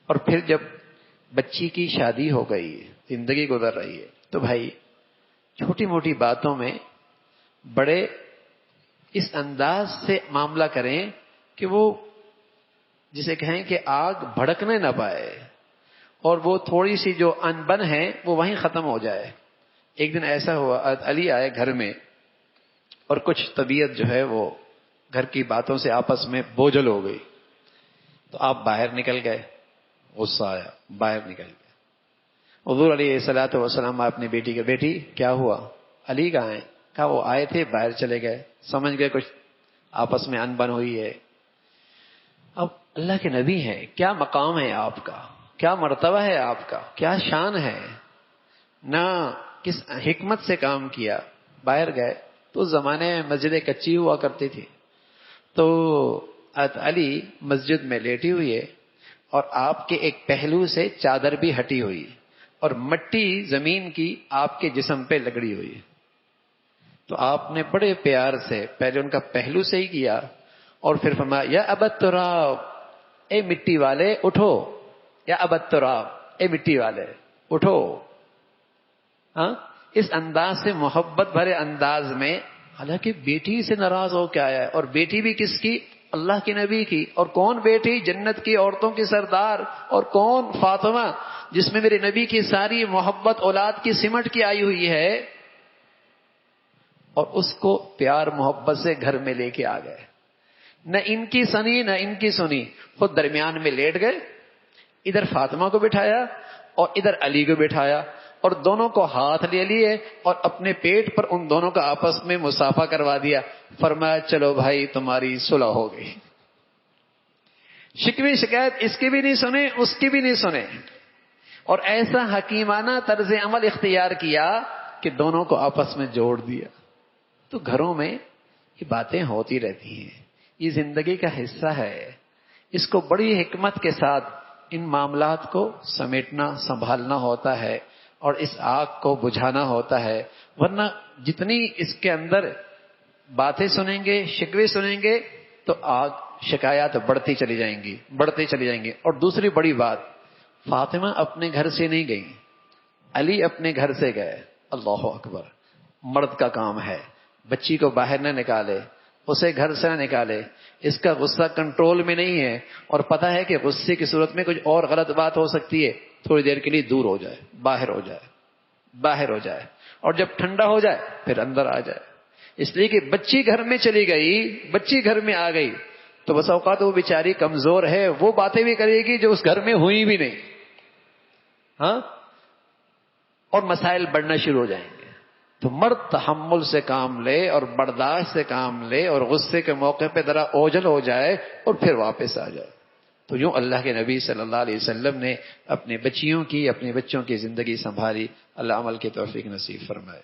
اور پھر جب بچی کی شادی ہو گئی، زندگی گزر رہی ہے، تو بھائی چھوٹی موٹی باتوں میں بڑے اس انداز سے معاملہ کریں کہ وہ جسے کہیں کہ آگ بھڑکنے نہ پائے، اور وہ تھوڑی سی جو انبن ہے وہ وہیں ختم ہو جائے۔ ایک دن ایسا ہوا، علی آئے گھر میں، اور کچھ طبیعت جو ہے وہ گھر کی باتوں سے آپس میں بوجھل ہو گئی، تو آپ باہر نکل گئے، غصہ آیا، باہر نکل گئے۔ حضور علیہ الصلوۃ والسلام اپنی بیٹی کے، بیٹی کیا ہوا؟ علی کہاں ہیں؟ کہا وہ آئے تھے، باہر چلے گئے، سمجھ گئے کچھ آپس میں انبن ہوئی ہے۔ اب اللہ کے نبی ہیں، کیا مقام ہے آپ کا، کیا مرتبہ ہے آپ کا، کیا شان ہے، نہ کس حکمت سے کام کیا۔ باہر گئے تو اس زمانے میں مسجدیں کچی ہوا کرتی تھی، تو علی مسجد میں لیٹی ہوئی ہے، اور آپ کے ایک پہلو سے چادر بھی ہٹی ہوئی، اور مٹی زمین کی آپ کے جسم پہ لگڑی ہوئی۔ تو آپ نے بڑے پیار سے پہلے ان کا پہلو سے ہی کیا، اور پھر فرمایا یا ابت تراب، اے مٹی والے اٹھو، یا ابت تراب، اے مٹی والے اٹھو۔ ہاں، اس انداز سے، محبت بھرے انداز میں، حالانکہ بیٹی سے ناراض ہو کے آیا ہے، اور بیٹی بھی کس کی؟ اللہ کے نبی کی۔ اور کون بیٹی؟ جنت کی عورتوں کی سردار، اور کون؟ فاطمہ، جس میں میرے نبی کی ساری محبت اولاد کی سمٹ کی آئی ہوئی ہے، اور اس کو پیار محبت سے گھر میں لے کے آ گئے، نہ ان کی سنی نہ ان کی سنی، خود درمیان میں لیٹ گئے، ادھر فاطمہ کو بٹھایا اور ادھر علی کو بٹھایا، اور دونوں کو ہاتھ لے لیے اور اپنے پیٹ پر ان دونوں کا آپس میں مصافحہ کروا دیا۔ فرمایا چلو بھائی تمہاری صلح ہو گئی۔ شکوے شکایت اس کی بھی نہیں سنے، اس کی بھی نہیں سنے، اور ایسا حکیمانہ طرز عمل اختیار کیا کہ دونوں کو آپس میں جوڑ دیا۔ تو گھروں میں یہ باتیں ہوتی رہتی ہیں، یہ زندگی کا حصہ ہے، اس کو بڑی حکمت کے ساتھ ان معاملات کو سمیٹنا، سنبھالنا ہوتا ہے، اور اس آگ کو بجھانا ہوتا ہے، ورنہ جتنی اس کے اندر باتیں سنیں گے، شکوے سنیں گے، تو آگ، شکایات بڑھتی چلی جائیں گی، بڑھتی چلی جائیں گی۔ اور دوسری بڑی بات، فاطمہ اپنے گھر سے نہیں گئی، علی اپنے گھر سے گئے۔ اللہ اکبر، مرد کا کام ہے، بچی کو باہر نہ نکالے، اسے گھر سے نہ نکالے، اس کا غصہ کنٹرول میں نہیں ہے، اور پتہ ہے کہ غصے کی صورت میں کچھ اور غلط بات ہو سکتی ہے، تھوڑی دیر کے لیے دور ہو جائے، باہر ہو جائے، باہر ہو جائے، اور جب ٹھنڈا ہو جائے پھر اندر آ جائے۔ اس لیے کہ بچی گھر میں چلی گئی، بچی گھر میں آ گئی، تو بس اوقات وہ بیچاری کمزور ہے، وہ باتیں بھی کرے گی جو اس گھر میں ہوئی بھی نہیں، ہاں، اور مسائل بڑھنا شروع ہو جائیں گے۔ تو مرد تحمل سے کام لے اور برداشت سے کام لے، اور غصے کے موقع پہ ذرا اوجھل ہو جائے اور پھر واپس آ جائے۔ تو یوں اللہ کے نبی صلی اللہ علیہ وسلم نے اپنے بچیوں کی، اپنے بچوں کی زندگی سنبھالی۔ اللہ عمل کی توفیق نصیب فرمائے۔